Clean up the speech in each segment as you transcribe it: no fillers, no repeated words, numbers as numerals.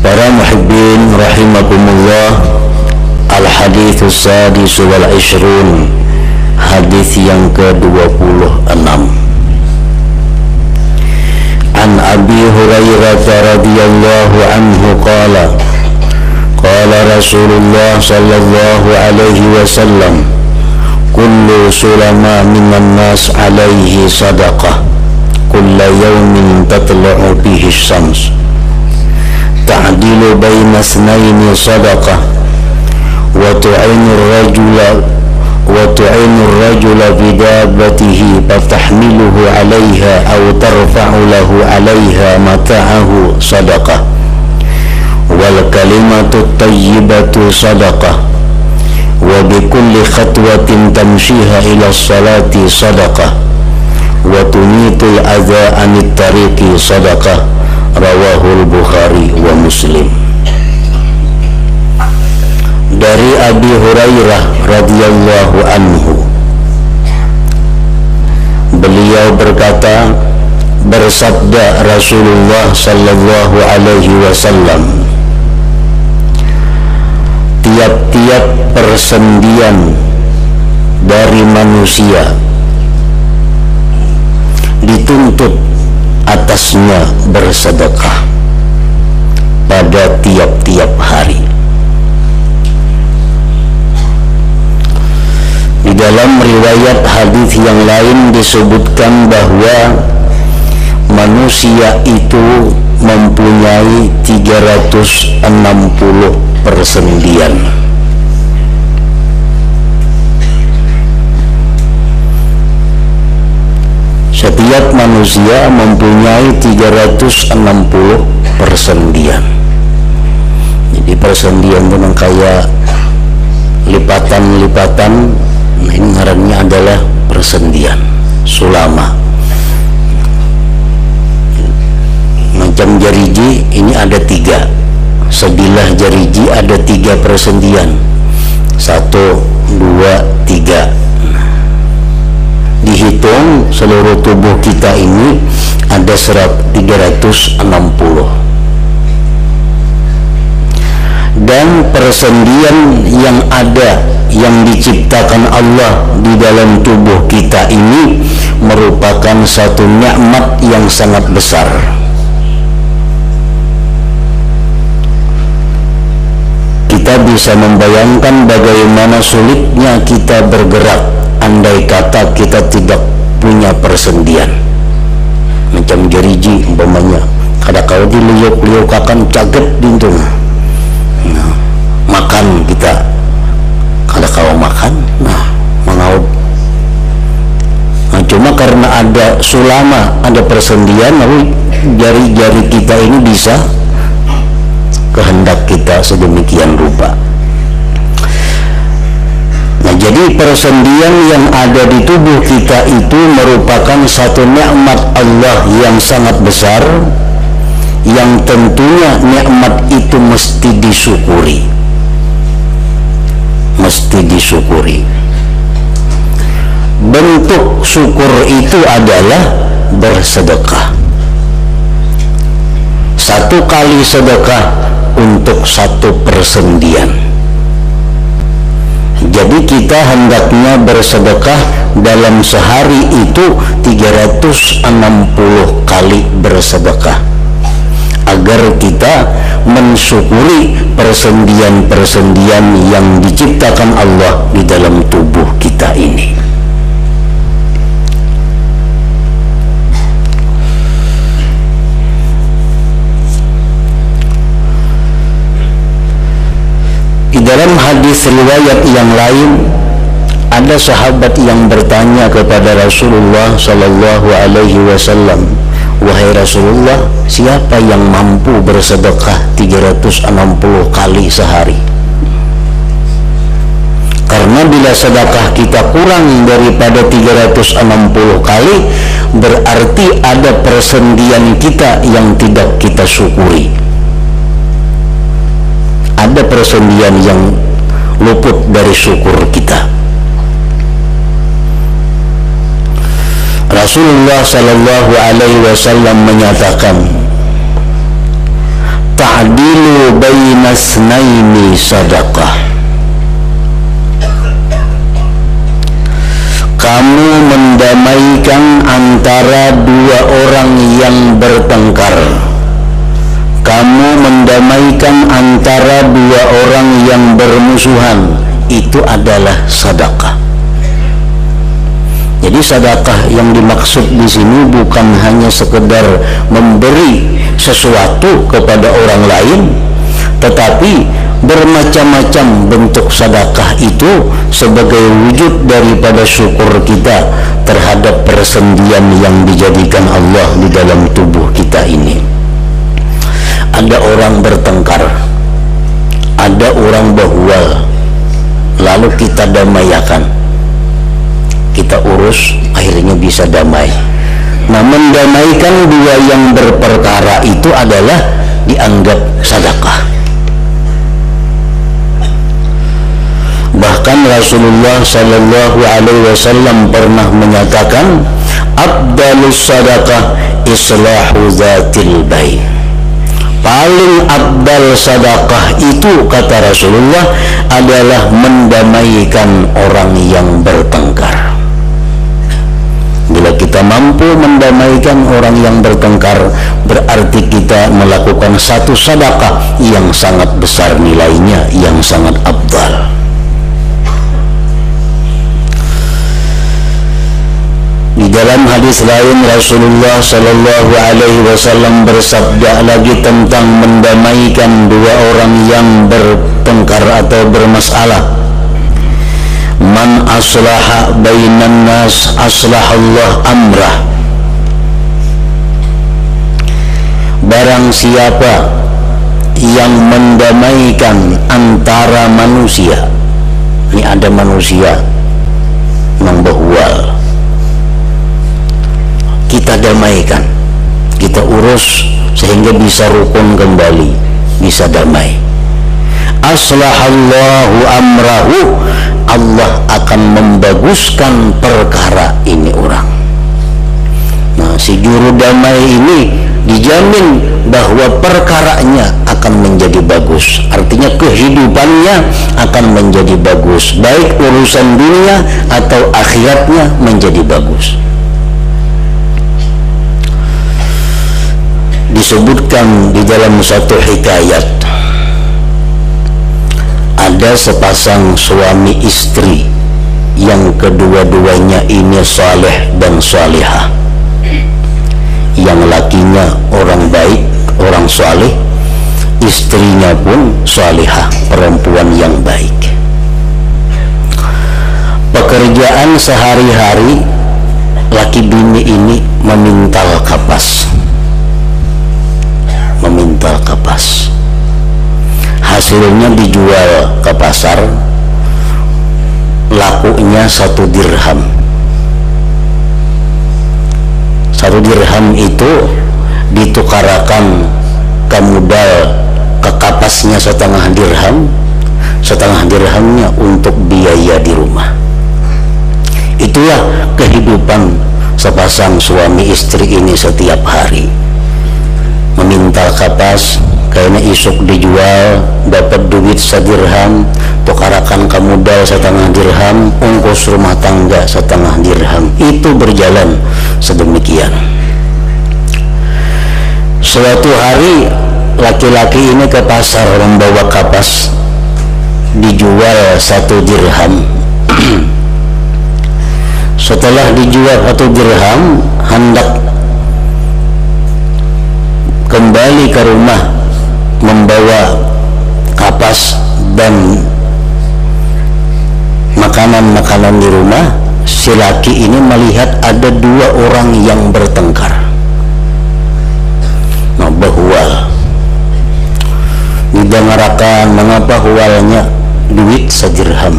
Para muhibbin rahimakumullah, al-hadithus sadis wal ishrun, hadis yang ke-26. An Abi Hurairah radhiyallahu anhu qala qala Rasulullah sallallahu alaihi wasallam, kullu sulama minan nas alaihi sadaqah kulla yawmin tatlu'u bihi syams ta'dilu baina itsnaini sadaqah wa tu'inu ar-rajula bidabbatihi fatahmiluhu 'alayha aw tarfa'u lahu 'alayha mata'ahu sadaqah wal kalimatu at-tayyibatu sadaqah wa bikulli khatwatin tamshiha ila as-salati sadaqah wa tumitul adza 'anit tariqi sadaqah. Rawahul Bukhari wa Muslim. Dari Abi Hurairah radhiyallahu anhu, beliau berkata, bersabda Rasulullah sallallahu alaihi wasallam, tiap-tiap persendian dari manusia dituntut atasnya bersedekah pada tiap-tiap hari. Di dalam riwayat hadis yang lain disebutkan bahwa manusia itu mempunyai 360 persendian. Setiap manusia mempunyai 360 persendian. Jadi persendian itu kayak lipatan-lipatan. Nah, ini ngarannya adalah persendian, sulama. Macam jariji ini ada 3. Sebilah jariji ada 3 persendian. 1, 2, 3. Dihitung seluruh tubuh kita ini ada 360. Dan persendian yang ada, yang diciptakan Allah di dalam tubuh kita ini merupakan satu nikmat yang sangat besar. Kita bisa membayangkan bagaimana sulitnya kita bergerak andai kata kita tidak punya persendian. Macam geriji umpamanya, kada kau diliuk-liukakan caget dintung. Nah, makan kita kada kau makan, nah mengaud. Nah, cuma karena ada sulama, ada persendian, lalu jari-jari kita ini bisa kehendak kita sedemikian rupa. Nah, jadi persendian yang ada di tubuh kita itu merupakan satu nikmat Allah yang sangat besar, yang tentunya nikmat itu mesti disyukuri. Mesti disyukuri. Bentuk syukur itu adalah bersedekah. 1 kali sedekah untuk 1 persendian. Jadi kita hendaknya bersedekah dalam sehari itu 360 kali bersedekah, agar kita mensyukuri persendian-persendian yang diciptakan Allah di dalam tubuh kita ini. Di dalam hadis riwayat yang lain, ada sahabat yang bertanya kepada Rasulullah sallallahu alaihi wasallam, wahai Rasulullah, siapa yang mampu bersedekah 360 kali sehari? Karena bila sedekah kita kurang daripada 360 kali, berarti ada persendian kita yang tidak kita syukuri. Ada persendian yang luput dari syukur kita. Rasulullah sallallahu alaihi wasallam menyatakan, ta'dilu bainas naini sadaqah. Kamu mendamaikan antara dua orang yang bertengkar. Kamu mendamaikan antara dua orang yang bermusuhan. Itu adalah sedekah. Jadi sedekah yang dimaksud di sini bukan hanya sekedar memberi sesuatu kepada orang lain, tetapi bermacam-macam bentuk sedekah itu sebagai wujud daripada syukur kita terhadap persendian yang dijadikan Allah di dalam tubuh kita ini. Ada orang bertengkar, ada orang bahual, lalu kita damaikan, kita urus, akhirnya bisa damai. Nah, mendamaikan dua yang berperkara itu adalah dianggap sedekah. Bahkan Rasulullah Sallallahu Alaihi Wasallam pernah menyatakan, "Abdalus sadaqah islahu zatil bain." Paling abdal sedekah itu, kata Rasulullah, adalah mendamaikan orang yang bertengkar. Bila kita mampu mendamaikan orang yang bertengkar, berarti kita melakukan satu sedekah yang sangat besar nilainya, yang sangat abdal. Di dalam hadis lain Rasulullah Sallallahu Alaihi Wasallam bersabda lagi tentang mendamaikan dua orang yang bertengkar atau bermasalah. Man aslaha bainan nas aslahallah amrah. Barang siapa yang mendamaikan antara manusia, ini ada manusia yang berhual, kita damaikan, kita urus sehingga bisa rukun kembali, bisa damai. Aslahallahu amrahu, Allah akan membaguskan perkara ini orang. Nah, si juru damai ini dijamin bahwa perkaranya akan menjadi bagus. Artinya kehidupannya akan menjadi bagus, baik urusan dunia atau akhiratnya menjadi bagus. Disebutkan di dalam satu hikayat, ada sepasang suami istri yang kedua-duanya ini saleh dan salihah. Yang lakinya orang baik, orang saleh, istrinya pun salihah, perempuan yang baik. Pekerjaan sehari-hari laki bini ini memintal kapas. Memintal kapas, hasilnya dijual ke pasar, lakunya 1 dirham. 1 dirham itu ditukarakan ke modal, ke kapasnya 1/2 dirham, 1/2 dirhamnya untuk biaya di rumah. Itulah kehidupan sepasang suami istri ini setiap hari. Memintal kapas, kayaknya isuk dijual, dapat duit 1 dirham, tukarakan ke modal 1/2 dirham, ongkos rumah tangga 1/2 dirham. Itu berjalan sedemikian. Suatu hari laki-laki ini ke pasar membawa kapas, dijual 1 dirham. Setelah dijual 1 dirham, hendak kembali ke rumah membawa kapas dan makanan-makanan di rumah. Si laki ini melihat ada 2 orang yang bertengkar, bahual. Didengarkan mengapa hualnya, duit 1 dirham.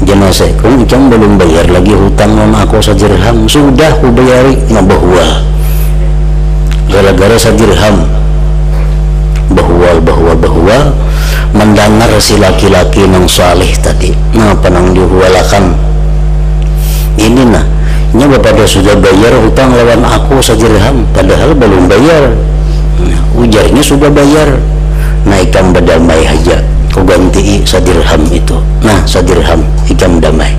Jenazah kuncang belum bayar lagi hutang sama aku 1 dirham, sudah ku bayari, bahual. Gara-gara 1 dirham, bahual, mendengar si laki-laki yang saleh tadi, ngapa nang dihualakan ini nah, ini bapak sudah bayar hutang lawan aku 1 dirham, padahal belum bayar. ujarnya sudah bayar, naikkan badamai aja, ku ganti sadirham itu. Nah sadirham ikam damai,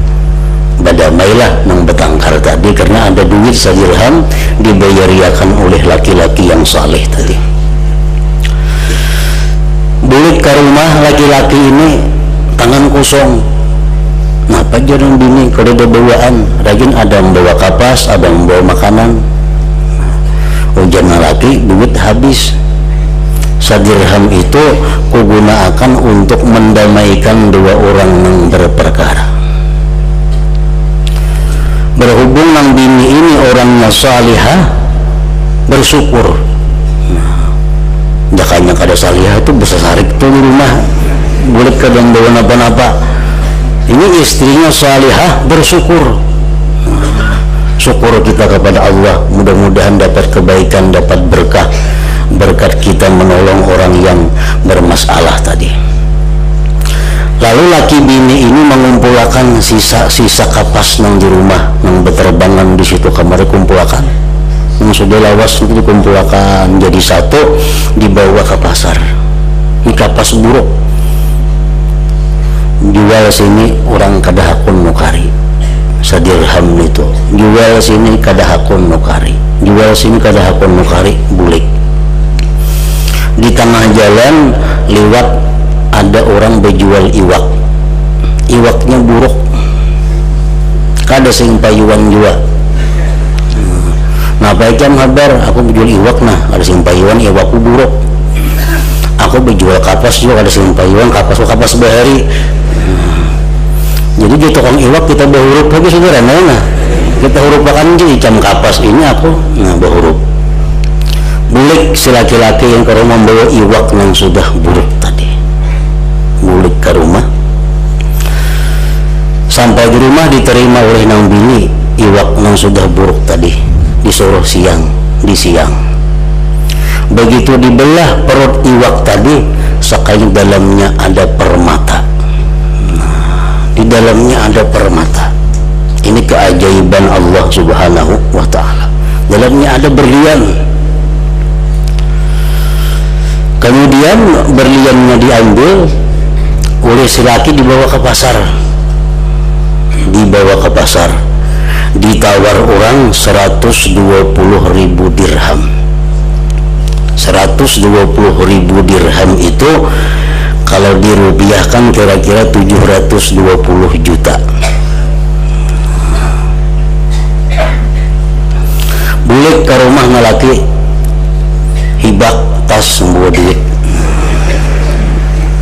badamailah nang betangkar tadi karena ada duit sadirham dibayariakan oleh laki-laki yang saleh tadi. Bulik ke rumah laki-laki ini tangan kosong. Nah pajaran bini kalau ada bawaan rajin, ada yang bawa kapas, ada yang bawa makanan. Ujian laki duit habis. Sadirham itu kugunakan untuk mendamaikan dua orang yang berperkara. Berhubung nang bini ini orangnya salihah, bersyukur. Jakanya kada salihah itu bisa sarik tuh di rumah, boleh kadang bawa napa-napa. Ini istrinya salihah, bersyukur. Syukur kita kepada Allah, mudah-mudahan dapat kebaikan, dapat berkah berkat kita menolong orang yang bermasalah tadi. Lalu laki bini ini mengumpulkan sisa-sisa kapas nang di rumah, nang berterbangan di situ kamar kumpulkan. Yang sudah lawas itu dikumpulkan jadi satu, dibawa ke pasar. Ini kapas buruk, jual sini orang kada hakun nukari. Sadirham itu jual sini kada hakun nukari, jual sini kada hakun nukari, bulik. Di tengah jalan lewat ada orang berjual iwak, iwaknya buruk, kada sing payuan jua. Nah baikkan kabar aku berjual iwak, nah ada sing payuan iwakku buruk. Aku berjual kapas juga, ada sing payuan kapas bahari. Jadi di tukang iwak kita berhuruf lagi saudara, nah kita huruf akan jadi jam kapas ini aku, nah berhuruf. Bulik si laki-laki yang ke rumah membawa iwak yang sudah buruk tadi. Bulik ke rumah, sampai di rumah diterima oleh nang bini iwak yang sudah buruk tadi, disuruh di siang. Begitu dibelah perut iwak tadi, sekali dalamnya ada permata. Di dalamnya ada permata. Ini keajaiban Allah Subhanahu wa ta'ala. Dalamnya ada berlian. Kemudian berliannya diambil oleh si laki, dibawa ke pasar. Dibawa ke pasar, ditawar orang 120.000 dirham. 120.000 dirham itu kalau dirupiahkan kira-kira 720 juta. Bulik ke rumah ngalaki, hibak tas semua duit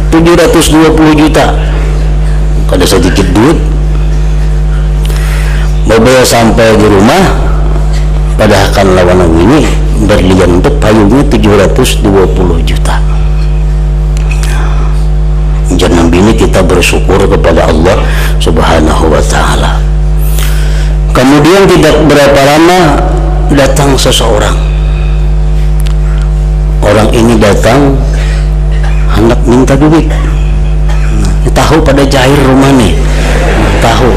720 juta. Kada sedikit duit. Bawa sampai di rumah, padahal kan lawan ini berlian untuk payungnya 720 juta. Jangan bini kita bersyukur kepada Allah Subhanahu wa ta'ala. Kemudian tidak berapa lama datang seseorang. Orang ini datang hendak minta duit. Tahu pada cair rumah nih, tahu.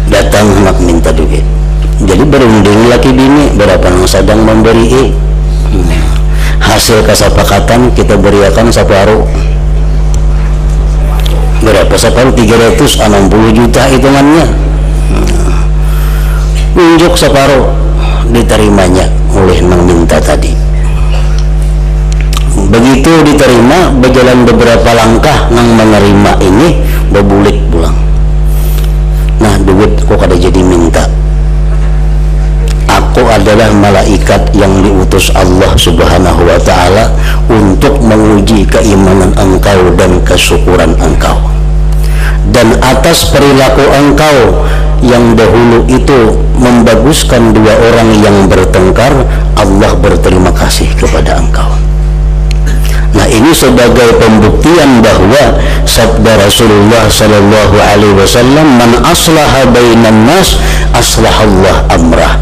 Datang hendak minta duit. Jadi berunding laki bini berapa yang sedang memberi. Hasil kesepakatan kita berikan separuh. Berapa separuh? 360 juta hitungannya. Unjuk separuh, diterimanya oleh nang minta tadi. Begitu diterima, berjalan beberapa langkah nang menerima ini berbulik pulang. Nah duit kok kada jadi minta. Aku adalah malaikat yang diutus Allah Subhanahu wa ta'ala untuk menguji keimanan engkau dan kesyukuran engkau. Dan atas perilaku engkau yang dahulu itu membaguskan dua orang yang bertengkar, Allah berterima kasih kepada engkau. Nah ini sebagai pembuktian bahwa sabda Rasulullah sallallahu alaihi wasallam, man aslaha bainan nas aslahallah amrah.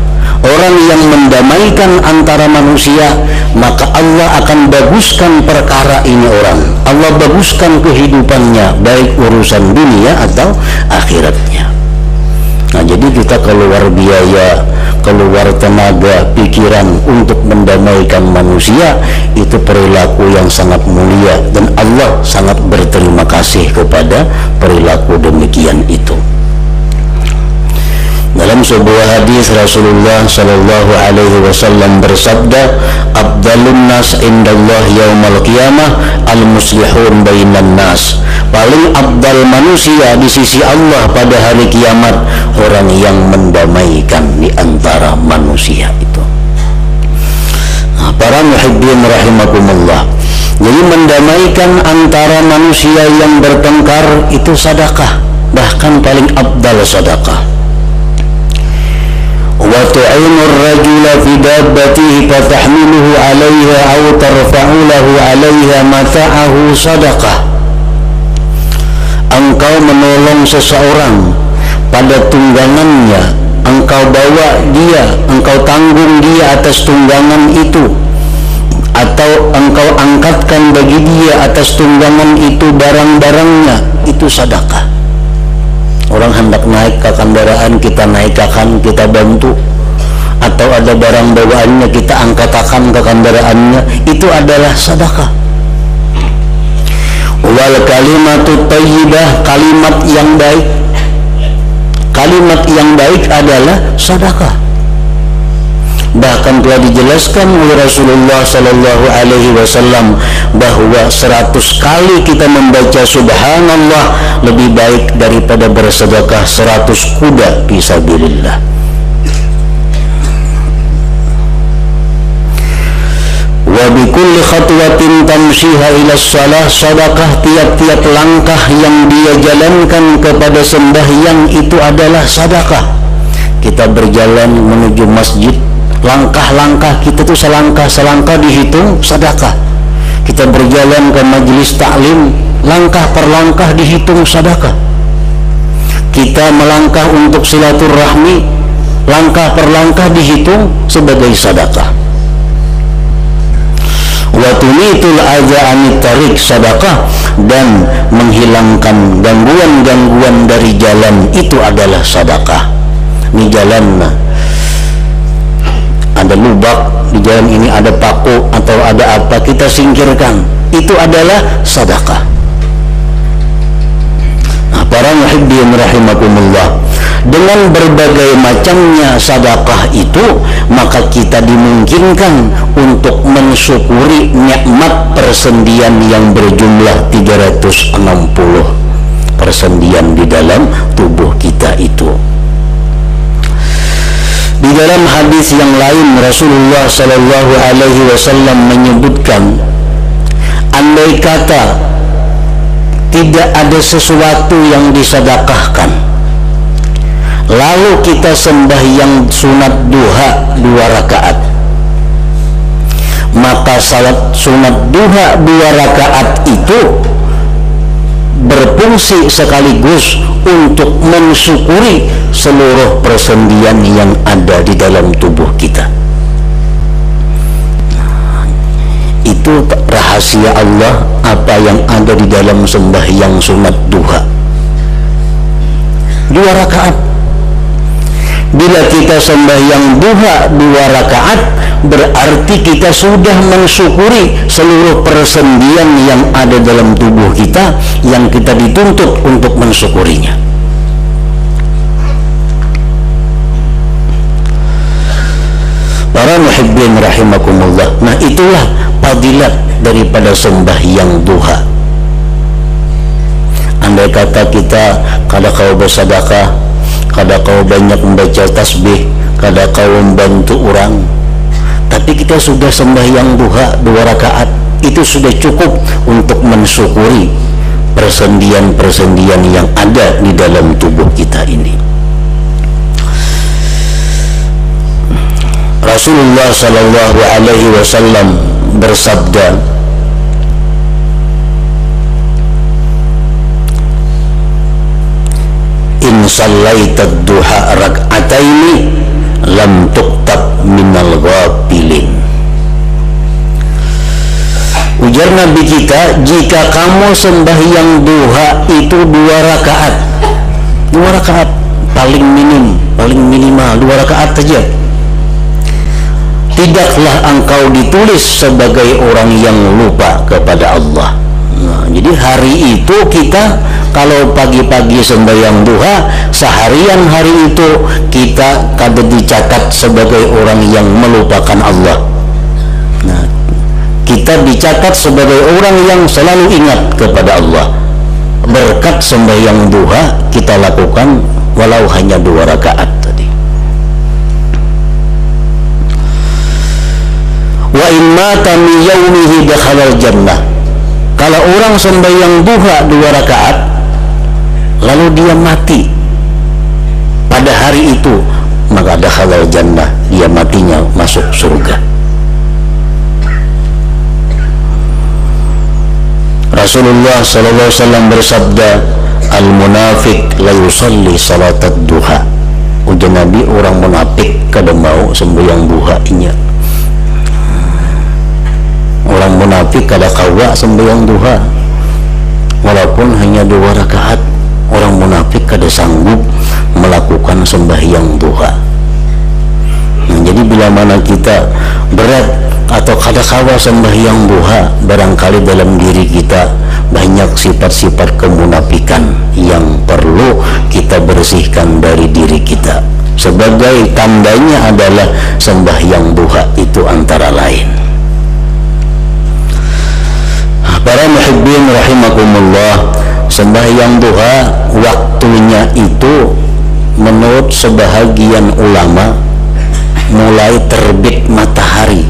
Orang yang mendamaikan antara manusia, maka Allah akan baguskan perkara ini orang. Allah baguskan kehidupannya, baik urusan dunia atau akhiratnya. Nah jadi kita keluar biaya, keluar tenaga, pikiran untuk mendamaikan manusia, itu perilaku yang sangat mulia dan Allah sangat berterima kasih kepada perilaku demikian itu. Dalam sebuah hadis Rasulullah sallallahu alaihi wasallam bersabda, "Afdalun nas indallah yaumal qiyamah al-muslihun bainan nas." Paling afdal manusia di sisi Allah pada hari kiamat orang yang mendamaikan di antara manusia itu. Nah, para muhibbin rahimakumullah. Jadi mendamaikan antara manusia yang bertengkar itu sedekah, bahkan paling afdal sedekah. Wa tu'inur rajula fi dabbatihi fatahmiluhu 'alayha aw tarfa'u lahu 'alayha mata'ahu sadaqah. Engkau menolong seseorang pada tunggangannya, engkau bawa dia, engkau tanggung dia atas tunggangan itu, atau engkau angkatkan bagi dia atas tunggangan itu barang-barangnya, itu sedekah. Orang hendak naik ke kendaraan, kita naikkan, kita bantu, atau ada barang bawaannya kita angkatakan ke kendaraannya, itu adalah sedekah. Wal kalimatut thayyibah, kalimat yang baik, kalimat yang baik adalah sedekah. Bahkan telah dijelaskan oleh Rasulullah sallallahu alaihi wasallam bahwa 100 kali kita membaca subhanallah lebih baik daripada bersedekah 100 kuda fisabilillah. Wa bikulli khatwatin tamshiha ila shalah, sedekah tiap-tiap langkah yang dia jalankan kepada sembahyang itu adalah sedekah. Kita berjalan menuju masjid, langkah-langkah kita tuh selangkah dihitung sedekah. Kita berjalan ke majelis taklim, langkah per langkah dihitung sedekah. Kita melangkah untuk silaturahmi, langkah per langkah dihitung sebagai sedekah. Wa tumitul adza anit tariq, sedekah dan menghilangkan gangguan-gangguan dari jalan itu adalah sedekah. Di jalan ada lubak, di jalan ini ada paku atau ada apa, kita singkirkan, itu adalah sedekah. Nah, para muhibbin rahimakumullah, dengan berbagai macamnya sedekah itu, maka kita dimungkinkan untuk mensyukuri nikmat persendian yang berjumlah 360 persendian di dalam tubuh kita itu. Di dalam hadis yang lain Rasulullah sallallahu alaihi wasallam menyebutkan, andai kata tidak ada sesuatu yang disedekahkan, lalu kita sembahyang sunat duha 2 rakaat, maka salat sunat duha 2 rakaat itu berfungsi sekaligus untuk mensyukuri seluruh persendian yang ada di dalam tubuh kita. Itu rahasia Allah apa yang ada di dalam sembahyang sunat duha 2 rakaat. Bila kita sembahyang duha 2 rakaat, berarti kita sudah mensyukuri seluruh persendian yang ada dalam tubuh kita yang kita dituntut untuk mensyukurinya. Para muhibbin rahimakumullah. Nah, itulah fadilat daripada sembahyang duha. Andai kata kita kada kau bersedekah, kada kau banyak membaca tasbih, kada kau membantu orang, tapi kita sudah sembahyang duha 2 rakaat, itu sudah cukup untuk mensyukuri persendian-persendian yang ada di dalam tubuh kita ini. Rasulullah sallallahu alaihi wasallam bersabda, in sallaita duha rak'ataini lam tuktab minal ghafilin. Ujar Nabi kita, jika kamu sembahyang duha itu 2 rakaat, 2 rakaat paling minim, paling minimal 2 rakaat saja, tidaklah engkau ditulis sebagai orang yang lupa kepada Allah. Nah, jadi hari itu kita kalau pagi-pagi sembahyang duha, seharian hari itu kita kada dicatat sebagai orang yang melupakan Allah. Nah, kita dicatat sebagai orang yang selalu ingat kepada Allah. Berkat sembahyang duha kita lakukan walau hanya 2 rakaat tadi. Wa in mata min yaumihi dakhalal jannah. Kalau orang sembahyang duha 2 rakaat lalu dia mati pada hari itu, maka dakhalal jannah, dia matinya masuk surga. Rasulullah sallallahu alaihi wasallam bersabda, al munafiq la yusalli salatat duha. Ujar Nabi, orang munafik kada mau sembahyang duha inya. Orang munafik kada kawa sembahyang duha walaupun hanya 2 rakaat. Orang munafik kada sanggup melakukan sembahyang duha. Nah, jadi bila mana kita berat atau kada kawa sembahyang duha, barangkali dalam diri kita banyak sifat-sifat kemunafikan yang perlu kita bersihkan dari diri kita. Sebagai tandanya adalah sembahyang duha itu antara lain. Para muhibbin rahimakumullah, sembahyang duha waktunya itu menurut sebahagian ulama mulai terbit matahari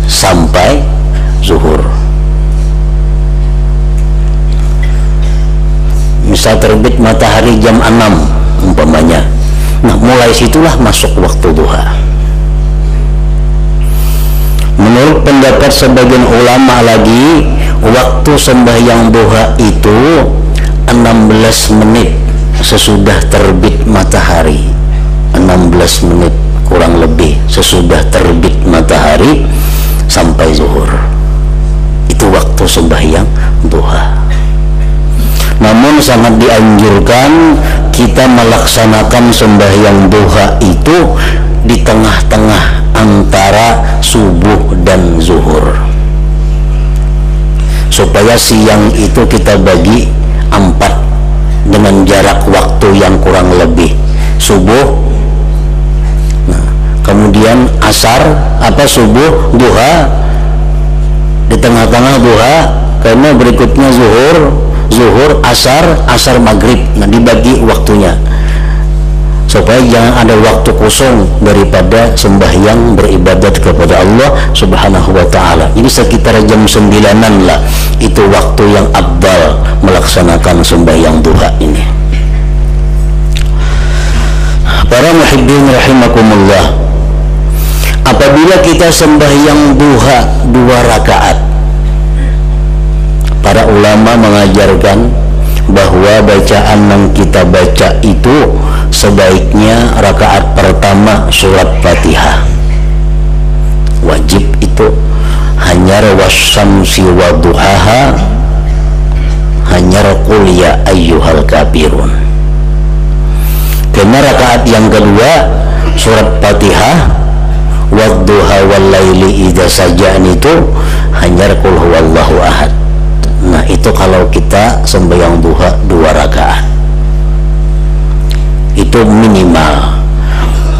sampai zuhur. Misal terbit matahari jam 6 umpamanya, nah mulai situlah masuk waktu duha. Menurut pendapat sebagian ulama lagi, waktu sembahyang duha itu 16 menit sesudah terbit matahari. 16 menit kurang lebih sesudah terbit matahari sampai zuhur. Itu waktu sembahyang duha. Namun sangat dianjurkan kita melaksanakan sembahyang duha itu di tengah-tengah antara subuh dan zuhur, supaya siang itu kita bagi 4 dengan jarak waktu yang kurang lebih. Subuh, nah, kemudian asar, subuh, duha, di tengah-tengah duha, karena berikutnya zuhur, asar, maghrib. Nah, dibagi waktunya supaya jangan ada waktu kosong daripada sembahyang beribadat kepada Allah subhanahu wa ta'ala. Jadi sekitar jam 9-an lah, itu waktu yang afdal melaksanakan sembahyang duha ini. Para muhibbin rahimakumullah, apabila kita sembahyang duha 2 rakaat, para ulama mengajarkan bahwa bacaan yang kita baca itu sebaiknya rakaat pertama surat Fatihah. Wajib itu hanyar wasyamsi wa duhaha, hanyar qul ya ayyuhal kafirun. Karena rakaat yang kedua surat Fatihah, wadduha wal laili idza sajan, itu hanyar qul huwallahu ahad. Nah, itu kalau kita sembahyang duha 2 rakaat itu minimal.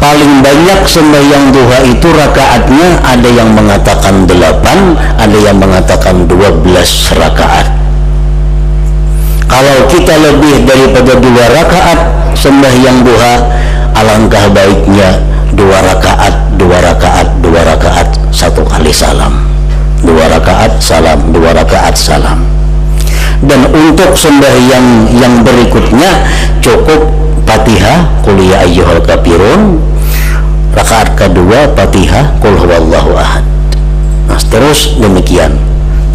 Paling banyak sembahyang duha itu rakaatnya ada yang mengatakan 8, ada yang mengatakan 12 rakaat. Kalau kita lebih daripada 2 rakaat sembahyang duha, alangkah baiknya 2 rakaat, 1 kali salam, 2 rakaat salam, 2 rakaat salam. Dan untuk sembahyang yang berikutnya cukup Fatihah qul ya ayyuhal kafirun, rakaat kedua Fatihah qul huwallahu ahad. Nah, terus demikian.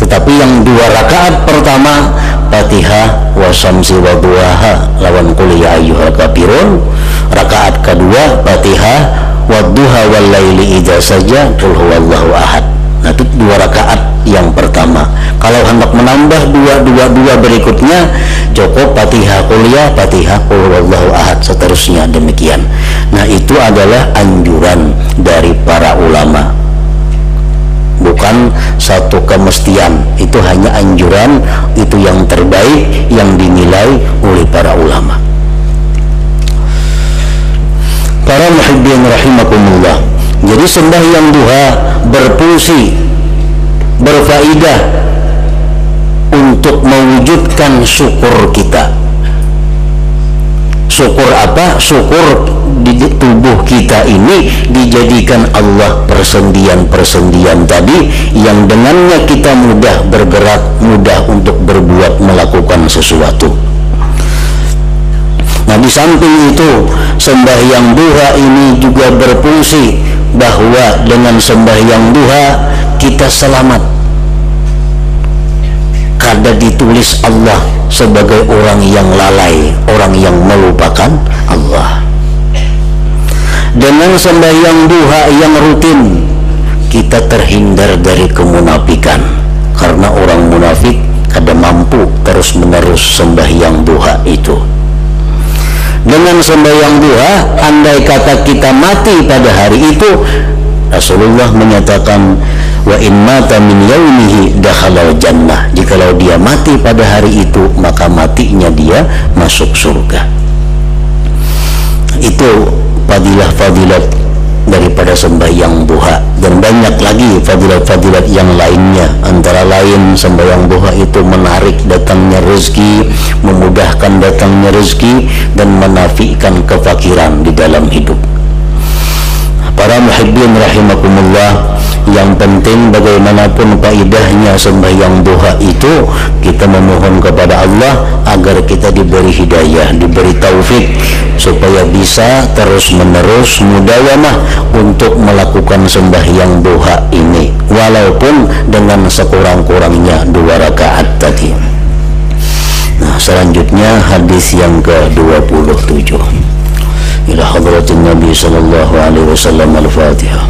Tetapi yang 2 rakaat pertama Fatihah wa syamsi wa duhaha lawan qul ya ayyuhal kafirun, rakaat kedua Fatihah wa duha wal laili idza saja qul huwallahu ahad. Nah, itu 2 rakaat yang pertama. Kalau hendak menambah 2 berikutnya cukup Fatihah qul ya, Fatihah qul huwallahu ahad, seterusnya demikian. Nah, itu adalah anjuran dari para ulama, bukan satu kemestian. Itu hanya anjuran, itu yang terbaik yang dinilai oleh para ulama. Para muhibbin rahimakumullah, jadi sembahyang duha berfungsi, berfaedah untuk mewujudkan syukur kita. Syukur apa? Syukur di tubuh kita ini dijadikan Allah persendian-persendian tadi, yang dengannya kita mudah bergerak, mudah untuk berbuat, melakukan sesuatu. Nah, di samping itu sembahyang duha ini juga berfungsi bahwa dengan sembahyang duha kita selamat. Kada ditulis Allah sebagai orang yang lalai, orang yang melupakan Allah. Dengan sembahyang duha yang rutin kita terhindar dari kemunafikan, karena orang munafik kada mampu terus menerus sembahyang duha itu. Dengan sembahyang duha, andai kata kita mati pada hari itu, Rasulullah menyatakan, wa in mata min yaumihi dakhalal jannah. Jikalau dia mati pada hari itu, maka matinya dia masuk surga. Itu fadilah-fadilat daripada sembahyang duha, dan banyak lagi fadilat-fadilat yang lainnya. Antara lain sembahyang duha itu menarik datangnya rezeki, memudahkan datangnya rezeki, dan menafikan kefakiran di dalam hidup. Para muhibbin rahimakumullah, yang penting bagaimanapun faedahnya sembahyang duha itu, kita memohon kepada Allah agar kita diberi hidayah, diberi taufik, supaya bisa terus menerus mudawamah untuk melakukan sembahyang duha ini, walaupun dengan sekurang-kurangnya 2 rakaat tadi. Nah, selanjutnya hadis yang ke-27. Ila hadratin Nabi sallallahu alaihi wasallam. Al-Fatihah.